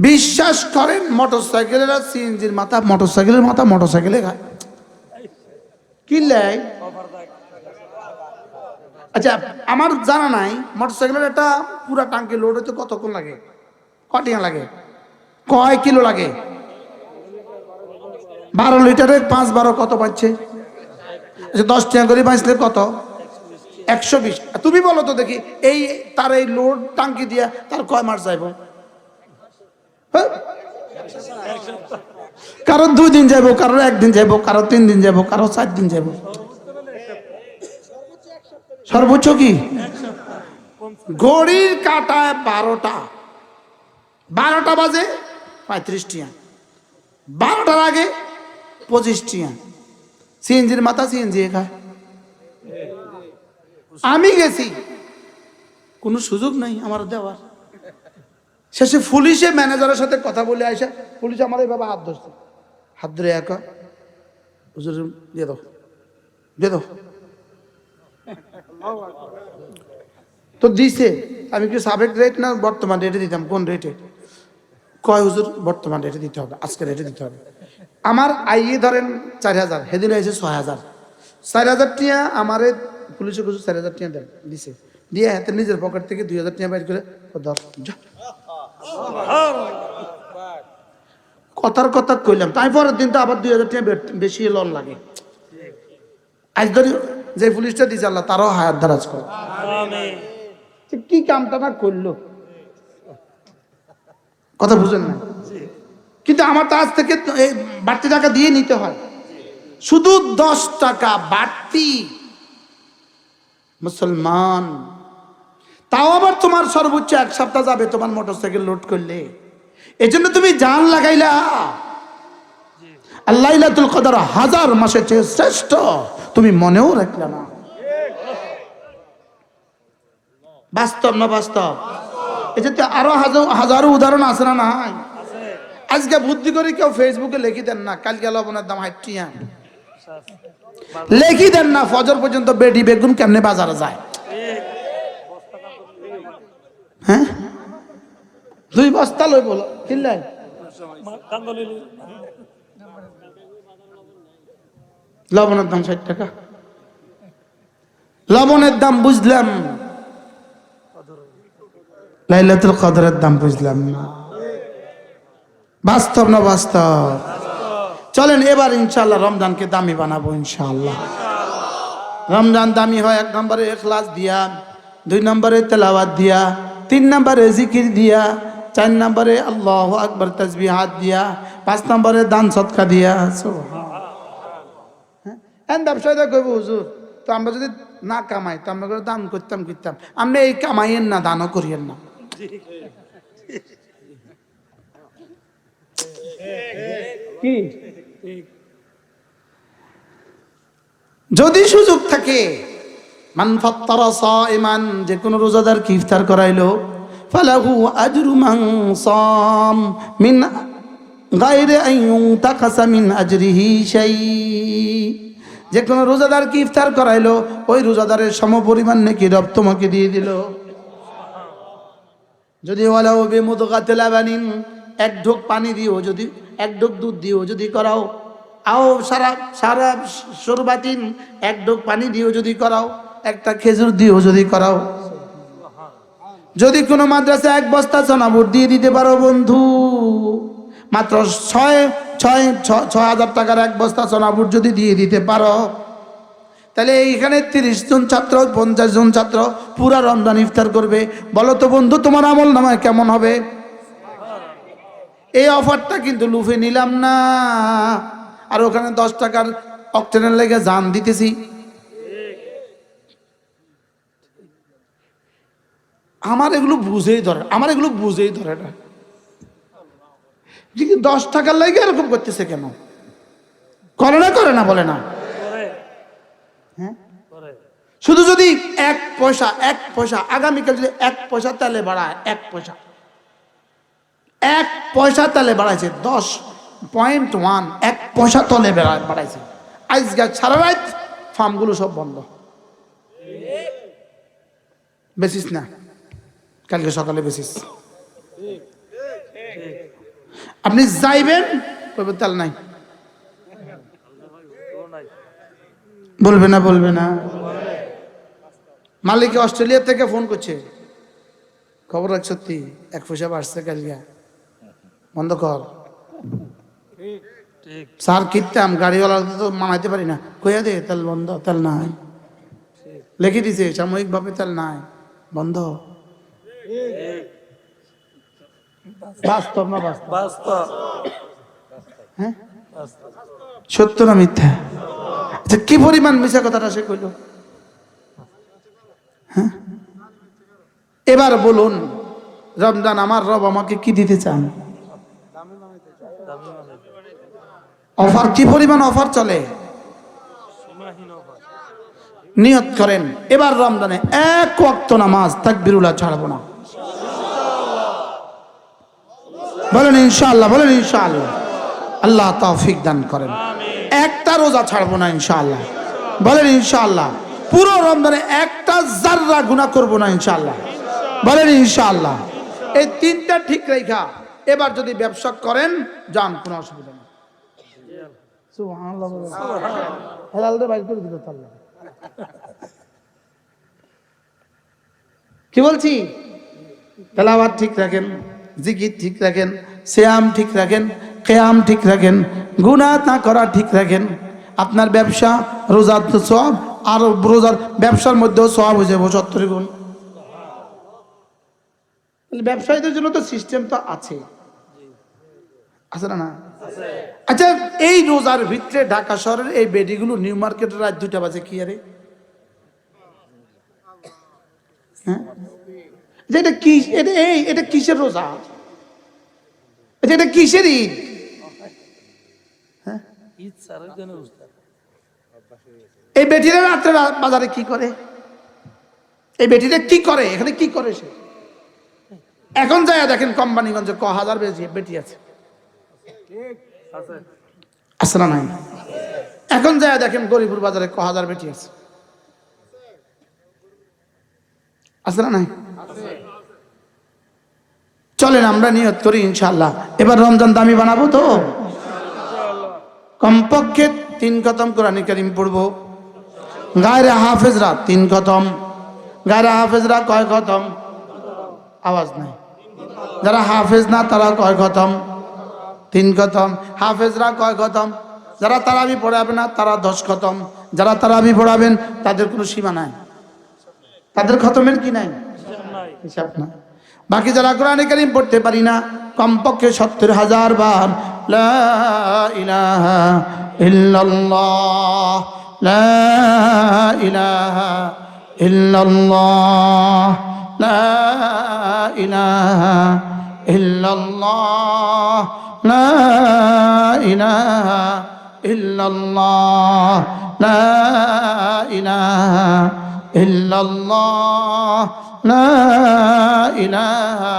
বিশ্বাস করেন, মোটরসাইকেলের আর সিএনজির মাথা, মোটরসাইকেলের মাথা মোটরসাইকেলে খায়। কিনলে আচ্ছা, আমার জানা নাই মোটরসাইকেলের একটা পুরা টাঙ্কি লোড হইতে কতক্ষণ লাগে, কটিয়া লাগে, কয় কিলো লাগে? 12 লিটারে 5 12 কত পাচ্ছে? আচ্ছা 10 টাকা করে বাঁচলে কত? 120। তুমি বলো তো দেখি, এই তার এই লোড টাঙ্কি দিয়া তার কয় মাস যাইব? কারো 2 দিন যাইব, কারো 1 দিন যাইব, কারো 3 দিন যাইব, কারো 4 দিন যাইব। সর্বোচ্চ কি? ঘড়ির কাঁটায় 12টা বাজে 35 টাকা, 12টার আগে 25 টাকা। সিএনজির মাথা সিএনজি খায়। আমি গেছি, কোনো সুযোগ নাই আমার দেওয়ার। শেষে পুলিশে ম্যানেজারের সাথে কথা বলে আইসা, পুলিশ আমার এইভাবে হাত ধরছে, হাত ধরে একা হুজুর দিয়ে দাও, দিয়ে দাও। তো দিছে। আমি কি সাবেক রেট না বর্তমান রেটে দিতাম? কোন রেটে? কয় হুজুর বর্তমান রেটে দিতে হবে, আজকে রেটে দিতে হবে। আমার আইয়ে ধরেন 4000, সেদিন আইসে 6000। 4000 টাকা আমারে পুলিশে হুজুর 4000 টাকা দেন দিছে। দিয়ে হাতে নিজের পকেট থেকে 2000 টাকা বাইর করে ধর যা। কথার কথা কইলাম, তাই পরের দিন তো আবার 2000 টাকা বেশি লোন লাগে। আজ ধরি যে পুলিশটা দিছে আল্লাহ তারও হায়াত দারাজ করে। কি কামটা না করলো, কথা বুঝেন না? কিন্তু আমার তো আজ থেকে বাড়তি টাকা দিয়ে নিতে হয়, শুধু 10 টাকা বাড়তি। মুসলমান, তাও আবার তোমার সর্বোচ্চ 1 সপ্তাহ যাবে তোমার মোটরসাইকেল লোড করলে। এজন্য তুমি জান লাগাইলা। লাইলাতুল কদর 1000 মাসের চেয়ে শ্রেষ্ঠ, তুমি মনেও রাখলা না। বাস্তব না বাস্তব? এটাতে আরো হাজারো উদাহরণ আছে না নাই? আজকে বুদ্ধি করে কেউ ফেসবুকে লিখি দেন না কালকে লবণের দাম 60 টাকা, লিখি দেন না ফজর পর্যন্ত বেডি বেগুন কেমনে বাজারে যায়। হ্যাঁ, 2 বস্তা লই বলো কিনলাই। লবণের দাম 60 টাকা, লবণের দাম বুঝলাম, লাইলাতুল কদরের দাম বুঝলাম না। বাস্তব না বাস্তব? চলেন এবার ইনশাআল্লাহ রমজানকে দামি বানাবো ইনশাআল্লাহ। রমজান দামি হয় 1 নম্বরে ইখলাস দিয়া, 2 নম্বরে তেলাওয়াত দিয়া, 3 নম্বরে জিকির দিয়া, 4 নম্বরে আল্লাহু আকবার তাসবিহাত দিয়া, 5 নম্বরে দান সদকা দিয়া। সুবহানাল্লাহ। হ্যাঁ, ব্যবসায়ীরা কইব হুজুর তো আমরা যদি না কামাই তো আমরা করে দান করতাম আমরা এই কামাইয়েন না, দানও করিয়েন না। কি ঠিক যদি সুযোগ থাকে, মান ফাত্তারা সাইমান, যে কোনো রোজাদার কি ইফতার করাইলো, ফালাহু আজরু মান সাম মিন গায়রি আন ইউনতাকাসা মিন আজরিহি শাই। যে কোনো রোজাদার কি ইফতার করাইলো, ওই রোজাদারের সমপরিমাণ নেকি রব তোমাকে দিয়ে দিল। যদি ওয়ালাউ বিমুদগাতিল লাবানিন, এক ঢোক পানি দিও, যদি এক ঢোক দুধ দিও যদি করাও, আও সারা শরবাতিন, এক ঢোক পানি দিও যদি করাও, একটা খেজুর দিও যদি করাও। যদি কোনো মাদ্রাসা এক বস্তা সোনাবুট দিয়ে দিতে পারো বন্ধু, মাত্র 6,000 টাকার এক বস্তা সোনাবুট যদি দিয়ে দিতে পারো, তাহলে এইখানে 30 জন ছাত্র 50 জন ছাত্র পুরা রমজান ইফতার করবে। বলো তো বন্ধু, তোমার আমল নামায় কেমন হবে? এই অফারটা কিন্তু লুফে নিলাম না, আর ওখানে 10 টাকার অক্টেনের লেগে জান দিতেছি। আমার এগুলো বুঝেই ধরে না, যে 10 টাকার লেগে এরকম করতেছে কেন? করে না বলে না? হ্যাঁ, শুধু যদি 1 পয়সা আগামীকাল যদি 1 পয়সা তেলে বাড়ায়, 1 পয়সা তেলে বাড়াইছে, 10.1 1 পয়সা তলে বাড়াইছে, আজকে সারা রাত ফার্মগুলো সব বন্ধ, বেসিস না, কালকে সকালে বেসিস। আপনি যাইবেন, তেল নাই, বলবে না। মালিক অস্ট্রেলিয়া থেকে ফোন করছে, খবর রাখ, সত্যি 1 পয়সা বাড়ছে, কালকে বন্ধ কর। স্যার কিনতাম, গাড়িওয়ালা তো মানাইতে পারি না, কইয়া দে তেল বন্ধ, তেল নাই, লিখে দিছে সাময়িকভাবে তেল নাই, বন্ধ। বাস্তব না বাস্তব? হ্যাঁ, সত্য না মিথ্যা? আচ্ছা, কি পরিমাণ মিশা কথাটা সে কইল? হ্যাঁ, এবার বলুন, রমজান আমার রব আমাকে কি দিতে চান? অফার, কি পরিমাণ অফার চলে? নিয়ত করেন, এবার রমজানে 1 ওয়াক্ত নামাজ তাকবীরুল্লাহ ছাড়বো না। বলেন ইনশাআল্লাহ, আল্লাহ তৌফিক দান করেন। একটা রোজা ছাড়বো না ইনশাআল্লাহ, বলেন ইনশাআল্লাহ। পুরো রমজানে একটা জাররা গুনাহ করব না ইনশাআল্লাহ, বলেন ইনশাআল্লাহ। এই 3টা ঠিক রেখা এবার যদি ব্যবসা করেন, যান, কোনো অসুবিধা নেই। সুবহানাল্লাহ, হেলাল দে বাইর করে দিল আল্লাহ। কি বলছি? তেলাওয়াত ঠিক রাখেন, জিকির ঠিক রাখেন, সিয়াম ঠিক রাখেন, কিয়াম ঠিক রাখেন, গুনাহ না করা ঠিক রাখেন। আপনার ব্যবসা, রোজার সওয়াব, আর রোজার ব্যবসার মধ্যেও সওয়াব হয়ে যাবে 70 গুণ। ব্যবসায়ীদের জন্য তো সিস্টেম তো আছে না? আচ্ছা, এই রোজার ভিতরে ঢাকা শহরের এই বেডিগুলো নিউ মার্কেটের রাত 2টা বাজে কি আরে? হ্যাঁ, এটা কি? এটা কিসের রোজা? এটা কিসের ঈদ? হ্যাঁ, এই বেটিরা রাত্রে বাজারে কি করে? এই বেটিরা কি করে এখানে? কি করে সে? এখন যায় দেখেন কোম্পানিগঞ্জে 1000 বেটি আছে না নাই? এখন যায় দেখেন গরিপুর বাজারে 1000 বেটি আছে না নাই? চলেন আমরা নিয়ত করি ইনশাআল্লাহ, এবার রমজান দামি বানাবো তো। কমপক্ষে 3 খতম কোরআন কারীম পড়বো। গায়রে হাফেজরা 3 খতম। গায়রে হাফেজরা কয় খতম? আওয়াজ নাই। যারা হাফেজ না তারা কয় খতম? 3 খতম। হাফেজরা কয় খতম? যারা তারাবি পড়াবে না তারা 10 খতম। যারা তারাবি পড়াবেন তাদের কোনো সীমা নাই, তাদের খতমের কি নাই, হিসাব না। বাকি যারা কোরআন কারীম পড়তে পারি না, কমপক্ষে 70,000 বার লা ইলাহা ইল্লাল্লাহ লা ইলাহা ইল্লাল্লাহ লা ইলাহা ইল্লাল্লাহ লা ইলাহা ইল্লাল্লাহ লা ইলাহা ইল্লাল্লাহ লা ইলাহা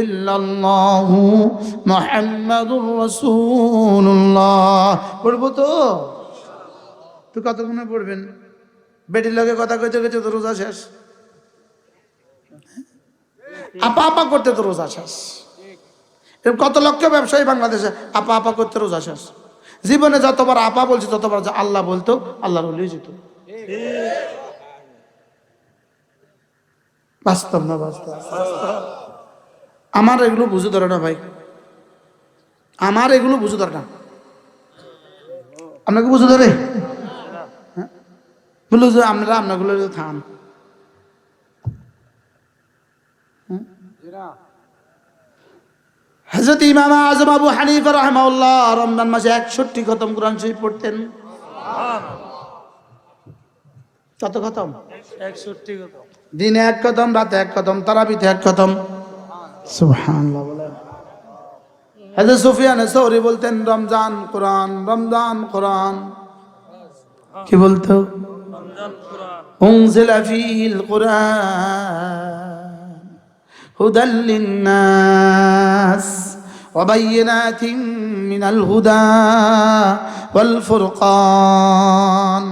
ইল্লাল্লাহু মুহাম্মাদুর রাসূলুল্লাহ। পড়বো তো? তো কতক্ষণে পড়বেন? বেটির লগে কথা কইতে কইতে তো রোজা শেষ, আপা আপা করতে তো রোজা শেষ। এরকম কত লক্ষ ব্যবসায়ী বাংলাদেশে আপা আপা করতে রোজা শেষ। জীবনে যতবার আপা বলছি ততবার যে আল্লাহ বলতো আল্লাহর ওলি যেত। বাস্তব না বাস্তব? আমার এগুলো বুঝে ধরে না ভাই, আমার এগুলো বুঝে ধরে না। আপনাকে বুঝে ধরে? হ্যাঁ বললো যে আপনারা আপনাগুলো থান। হযরত ইমাম আযম আবু হানিফা রাহিমাহুল্লাহ রমজান মাসে 61 খতম কোরআন শরীফ পড়তেন। কত খতম? 61 কত? দিনে 1 খতম, রাতে 1 খতম, তারাবিতে 1 খতম। সুবহানাল্লাহ বলেন। হযরত সুফিয়ান আস-সাউরি বলতেন রমজান কোরআন, রমজান কোরআন। কি বলতো? রমজান কোরআন। উনজিলা ফীহিল কুরআন হুদাল লিন-নাস ওয়া বায়িনাতিন মিনাল হুদা ওয়াল ফুরকান।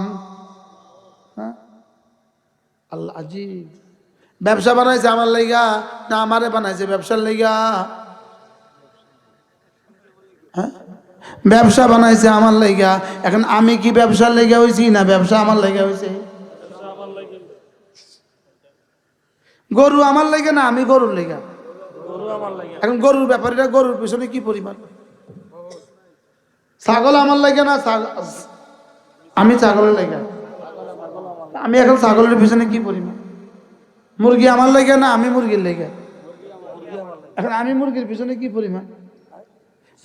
আল্লাহ আজীব। ব্যবসা বানাইছে আমার লাইগা না আমারে বানাইছে ব্যবসার লাইগা? হ্যাঁ ব্যবসা বানাইছে আমার লাইগা। এখন আমি কি ব্যবসার লাইগা হইছি না ব্যবসা আমার লাইগা হইছে? গরু আমার লাইগা না আমি গরুর লাইগা? গরু আমার লাগে। এখন গরুর ব্যাপারীরা গরুর পিছনে কি পরিমাণ? ছাগল আমার লাইগা না আমি ছাগলের লাইগা? আমি এখন ছাগলের পিছনে কি পরিমাণ? মুরগি আমার লাইগা না আমি মুরগির লাইগা? এখন আমি মুরগির পিছনে কি পরিমাণ?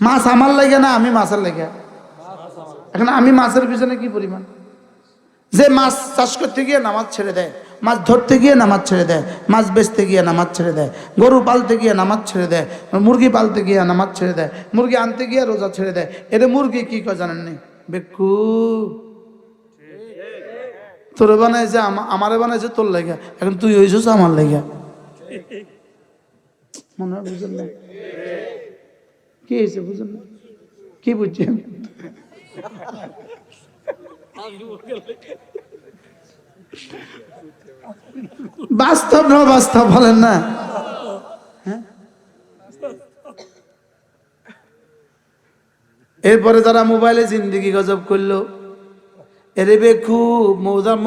মাছ আমার লাইগা না আমি মাছের লাইগা? এখন আমি মাছের পিছনে কি পরিমাণ? যে মাছ চাষ করতে গিয়ে নামাজ ছেড়ে দেয়, মাছ ধরতে গিয়ে নামাজ ছেড়ে দেয়, মাছ বেচতে গিয়ে নামাজ ছেড়ে দেয়, গরু পালতে গিয়ে নামাজ ছেড়ে দেয়, মুরগি পালতে গিয়ে নামাজ ছেড়ে দেয়, মুরগি আনতে গিয়ে রোজা ছেড়ে দেয়। এটা মুরগি কি কয় জানেন নি? বেকু তোরে বানাইছে আমারে বানাইছে তোর লাইগা, এখন তুই হইছিস আমার লাইগা। মনে হয় বুঝলেন না? কি হয়েছে বুঝলেন না? কি বুঝছেন? বাস্তব না বাস্তব বলেন না? হ্যাঁ এরপরে যারা মোবাইলে জিন্দেগি গজব করলো, এরে বেকু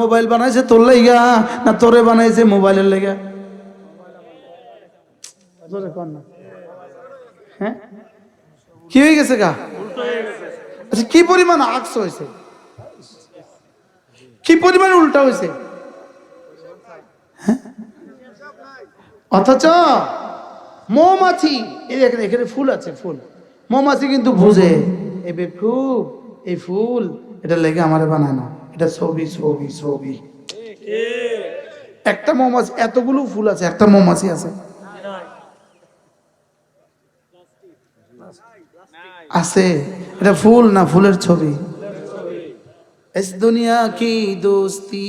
মোবাইল বানাইছে তোর লাইগা না তোরে বানাইছে মোবাইলের লাইগা? হ্যাঁ কি হয়ে গেছে গা? আচ্ছা কি পরিমাণ আকস হয়েছে, কি পরিমাণ উল্টা হয়েছে? অথচ মৌমাছি এই দেখেন এখানে ফুল আছে, ফুল মৌমাছি কিন্তু বুঝে এই বেকুব এই ফুল এটা লেগে আমারে বানায় না, এটা ছবি ছবি ছবি। একটা মৌমাছি এতগুলো ফুল আছে, একটা মৌমাছি আছে আছে এটা ফুল না ফুলের ছবি। इस दुनिया की दोस्ती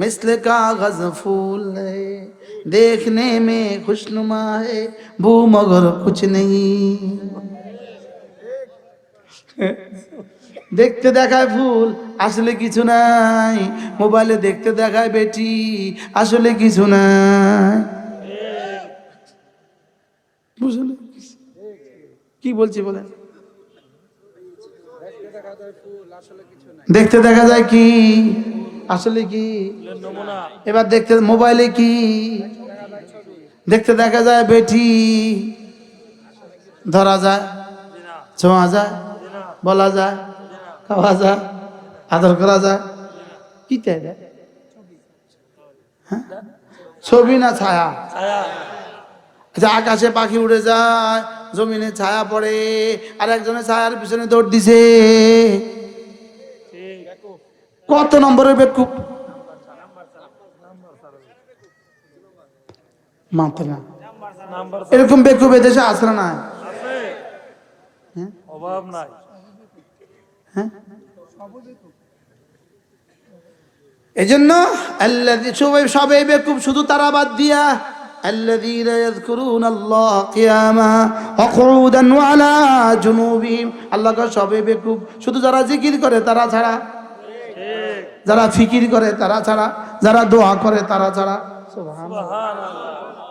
मिसल कागज फूल है, देखने में खुशनुमा है वो मगर कुछ नहीं। দেখতে দেখায় ফুল আসলে কিছু নাই, মোবাইলে দেখতে দেখায় বেটি আসলে কিছু নাই। বুঝলেন কি বলছি বলেন? দেখতে দেখা যায় কি আসলে কি? এবার দেখতে মোবাইলে কি দেখতে দেখা যায় বেটি, ধরা যায়, ছোঁয়া যায়, বলা যায়, খাওয়া যায়, আদর করা যায়, কি তাই ছবি না ছায়া? আচ্ছা আকাশে পাখি উড়ে যায়, জমিনে ছায়া পড়ে, আর একজনের ছায়ার পিছনে দৌড় দিছে। কত নম্বরের বেকুব? মাথা না, নাম্বার এরকম বেকুব এদেশে আসে না? আছে, অভাব নাই। হ্যাঁ, এই জন্য সবাই বেকুব, শুধু তারা বাদ দিয়া الذين يذكرون الله قياما وقعودا وعلى جنوبهم, আল্লাহ কা সবাই বেকুব, শুধু যারা জিকির করে তারা ছাড়া, যারা ফিকির করে তারা ছাড়া, যারা দোয়া করে তারা ছাড়া। সুবহানাল্লাহ।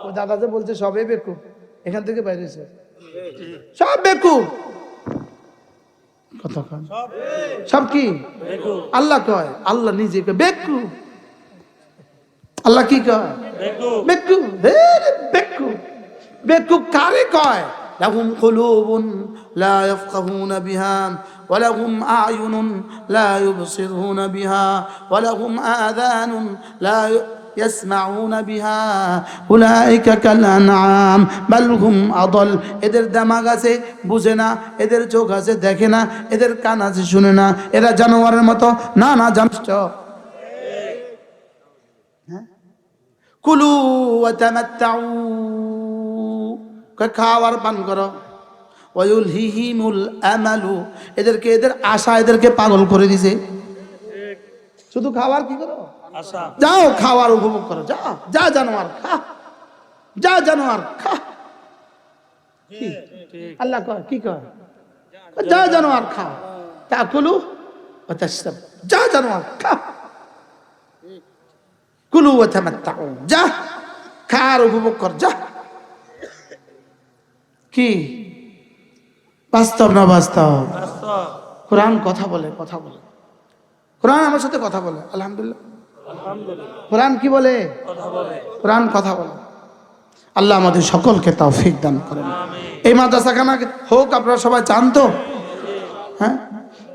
ও দাদা যে বলছে সবাই বেকুব, এখান থেকে বাইরেছে সব বেকুব। কথা কন, সব কি? বেকুব। আল্লাহ কয়, আল্লাহ নিজে কয় বেকুব। আল্লাহ কি কয়? বেকুব। বেকুব। বেকুব, বেকুব কারে কয়? লাহুম কুলুবুন লা ইয়াফকাহুনা বিহা ওয়া লাহুম আ'য়ুনুন লা ইউবসিরুনা বিহা ওয়া লাহুম আযানুন লা ইয়াসমাউনা বিহা উলাইকা কাল আনআম বাল হুম আদল। এদের দিমাগ আছে বুঝে না, এদের চোখ আছে দেখে না, এদের কান আছে শুনে না, এরা জানোয়ারের মতো না না জানছ। কুলু ওয়া তামাত্তাউ, খাওয়ার পান করো। ওয়ায়ুলহিহিমুল আমালু, এদেরকে এদের আশা এদেরকে পাগল করে দিছে। শুধু খাওয়ার কি করো? আশা। যাও খাওয়ার উপভোগ করো, যা যা জানোয়ার খা, যা জানোয়ার খা। কি? ঠিক। আল্লাহ কয় কি কয়? যা জানোয়ার খা, তাকুলু ওয়া তাশরাব, যা জানোয়ার খা। কুলু ওয়া তামাত্তাউ, যা খার উপভোগ কর, যা। কি বাস্তব না বাস্তব? বাস্তব। কোরআন কথা বলে, কথা বলে, কোরআন আমার সাথে কথা বলে। আলহামদুলিল্লাহ, আলহামদুলিল্লাহ। কোরআন কি বলে? কথা বলে। কোরআন কথা বলে। আল্লাহ আমাদের সকলকে তৌফিক দান করেন। এই মাদ্রাসাখানা হোক, আপনারা সবাই চান তো? হ্যাঁ,